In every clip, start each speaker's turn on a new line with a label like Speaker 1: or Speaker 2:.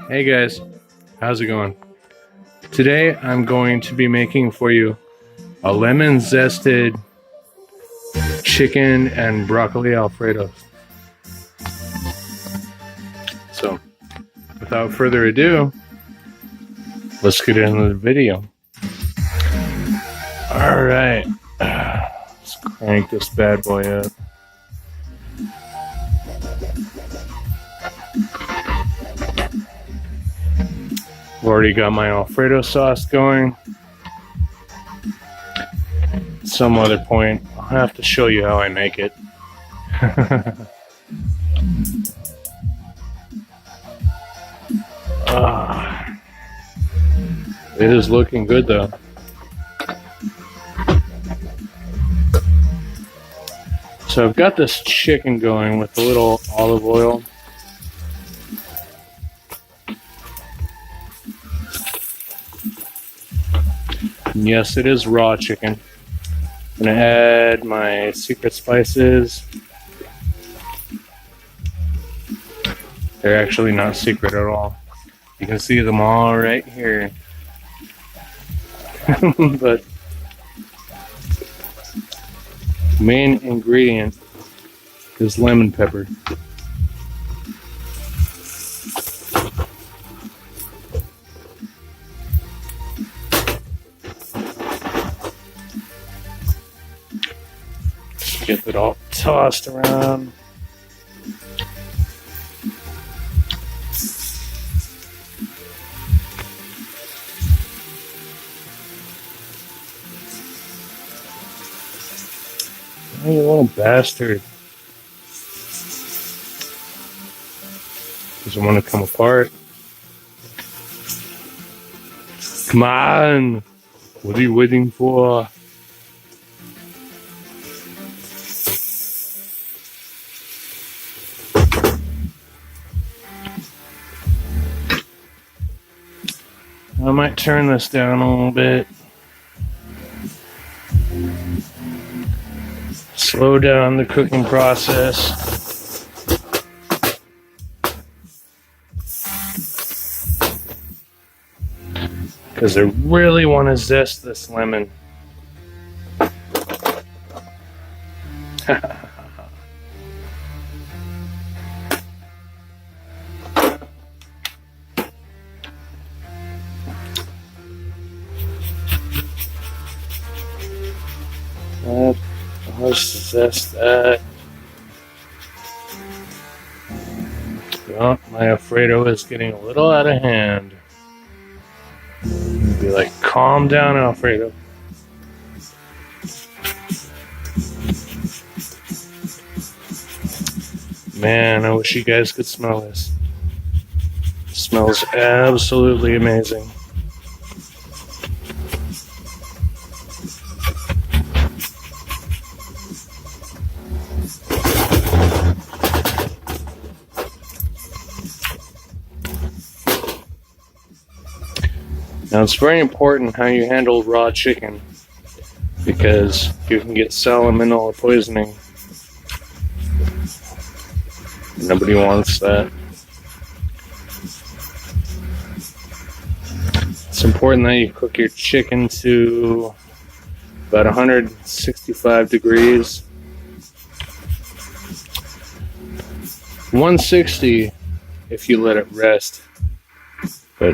Speaker 1: Hey guys, how's it going? Today I'm going to be making for you a lemon zested chicken and broccoli Alfredo. So, without further ado, let's get into the video. Alright, let's crank this bad boy up. I've already got my Alfredo sauce going. At some other point, I'll have to show you how I make it. It is looking good though. So I've got this chicken going with a little olive oil. And yes, it is raw chicken. I'm gonna add my secret spices. They're actually not secret at all. You can see them all right here. But main ingredient is lemon pepper. Get it all tossed around. Oh, you little bastard. Doesn't want to come apart. Come on! What are you waiting for? I might turn this down a little bit. Slow down the cooking process. Because I really want to zest this lemon. Let's zest that. Well, my Alfredo is getting a little out of hand. Be like, calm down, Alfredo. Man, I wish you guys could smell this. It smells absolutely amazing. Now it's very important how you handle raw chicken because you can get salmonella poisoning. Nobody wants that. It's important that you cook your chicken to about 165 degrees. 160 if you let it rest. But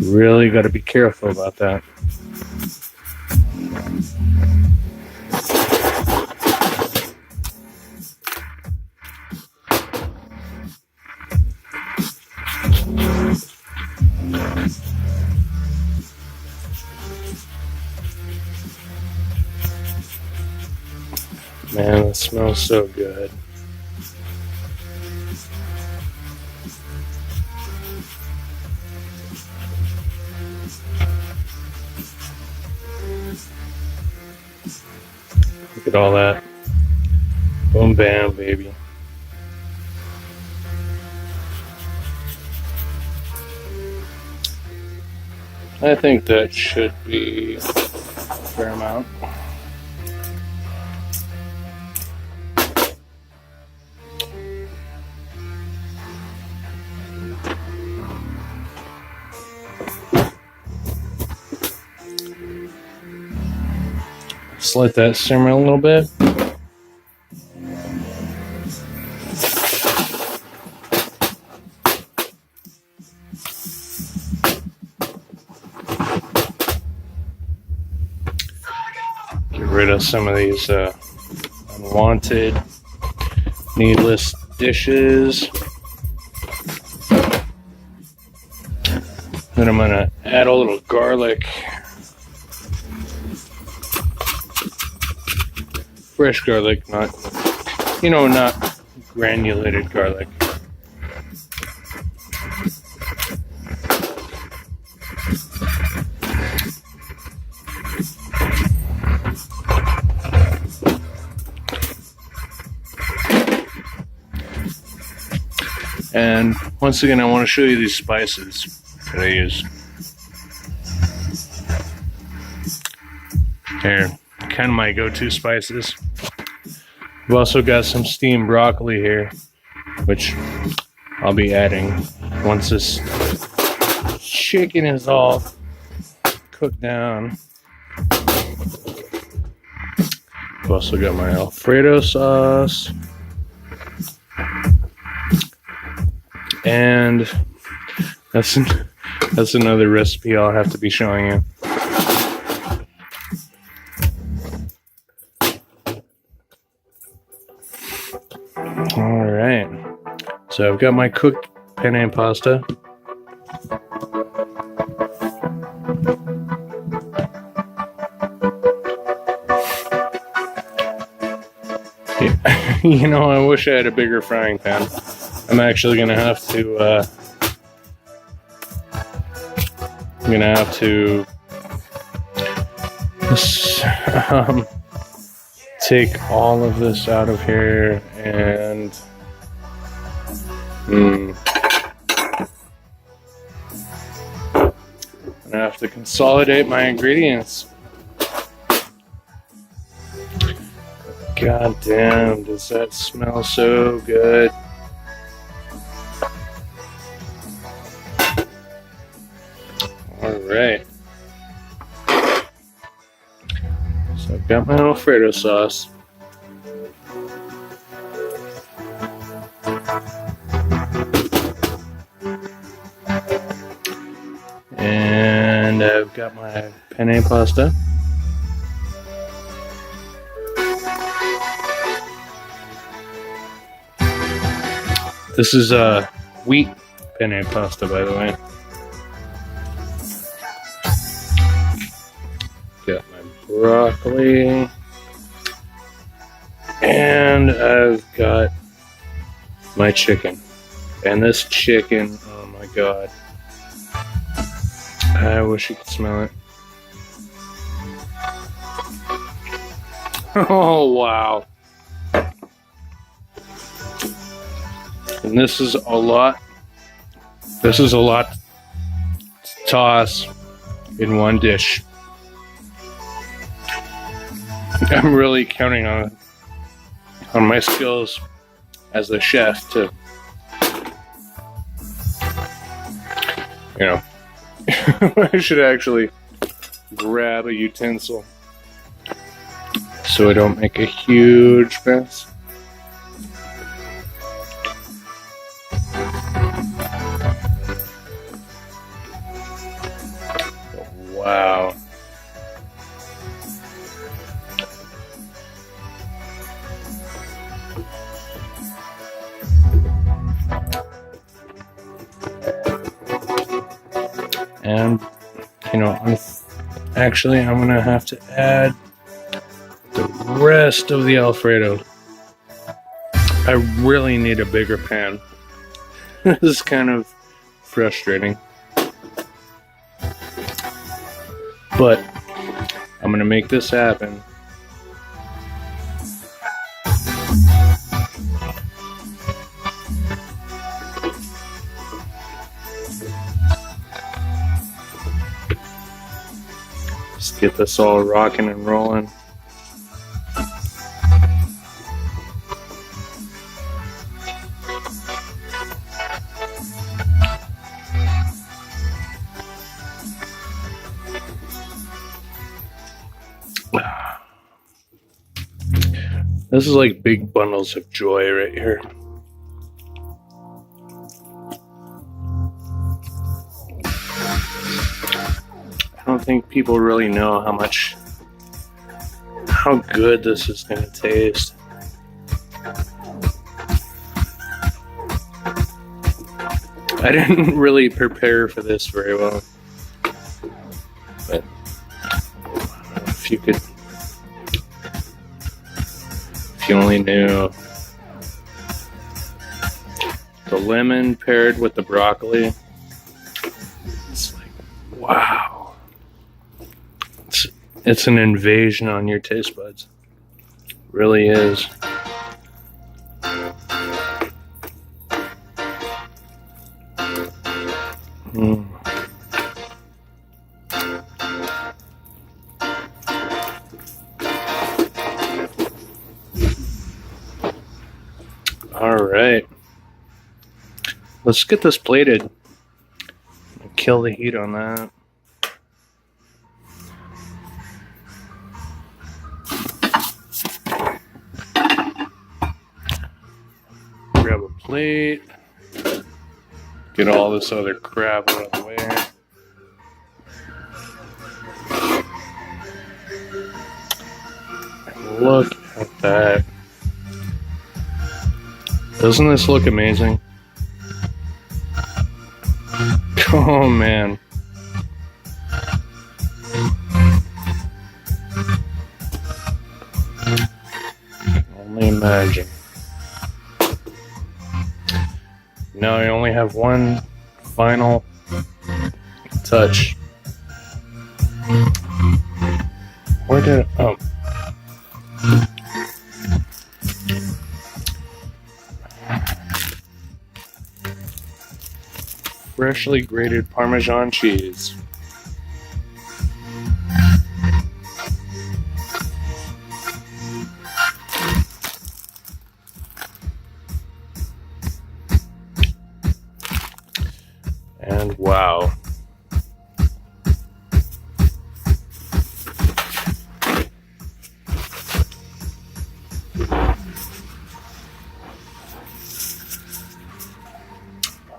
Speaker 1: really got to be careful about that. Man, it smells so good. Look at all that. Boom, bam, baby. I think that should be a fair amount. Just let that simmer a little bit. Get rid of some of these unwanted, needless dishes. Then I'm gonna add a little garlic. Fresh garlic, not granulated garlic. And once again, I want to show you these spices that I use. They're kind of my go-to spices. We've also got some steamed broccoli here, which I'll be adding once this chicken is all cooked down. I've also got my Alfredo sauce. And that's another recipe I'll have to be showing you. All right, so I've got my cooked penne pasta. Yeah. I wish I had a bigger frying pan. I'm actually gonna have to take all of this out of here and I have to consolidate my ingredients. God damn, does that smell so good? Alright. So I've got my Alfredo sauce. And I've got my penne pasta. This is wheat penne pasta, by the way. Got my broccoli. And I've got my chicken. And this chicken, oh my god. I wish you could smell it. Oh, wow. And this is a lot. This is a lot to toss in one dish. I'm really counting on my skills as a chef to, I should actually grab a utensil so I don't make a huge mess. Wow. And, actually, I'm going to have to add the rest of the Alfredo. I really need a bigger pan. This is kind of frustrating. But I'm going to make this happen. Just get this all rocking and rolling. This is like big bundles of joy right here. I don't think people really know how good this is going to taste. I didn't really prepare for this very well, but if you only knew the lemon paired with the broccoli, it's like, wow. It's an invasion on your taste buds. It really is. All right. Let's get this plated. Kill the heat on that. Grab a plate. Get all this other crap out of the way. Look at that. Doesn't this look amazing? Oh man. Only imagine. Now I only have one final touch. Where did it? Oh. Freshly grated Parmesan cheese. And wow.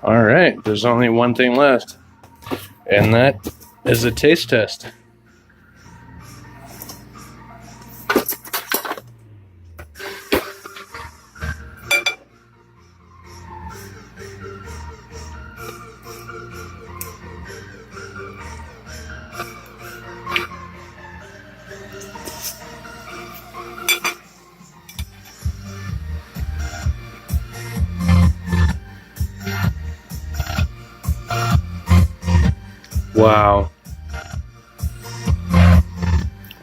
Speaker 1: All right, there's only one thing left, and that is a taste test. Wow.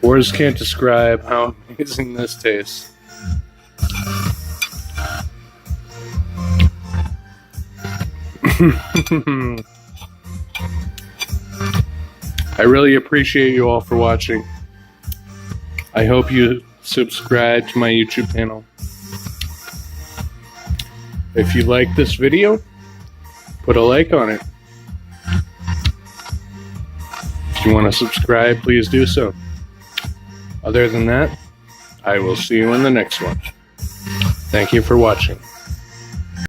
Speaker 1: Words can't describe how amazing this tastes. I really appreciate you all for watching. I hope you subscribe to my YouTube channel. If you like this video, put a like on it. If you want to subscribe, please do so. Other than that, I will see you in the next one. Thank you for watching.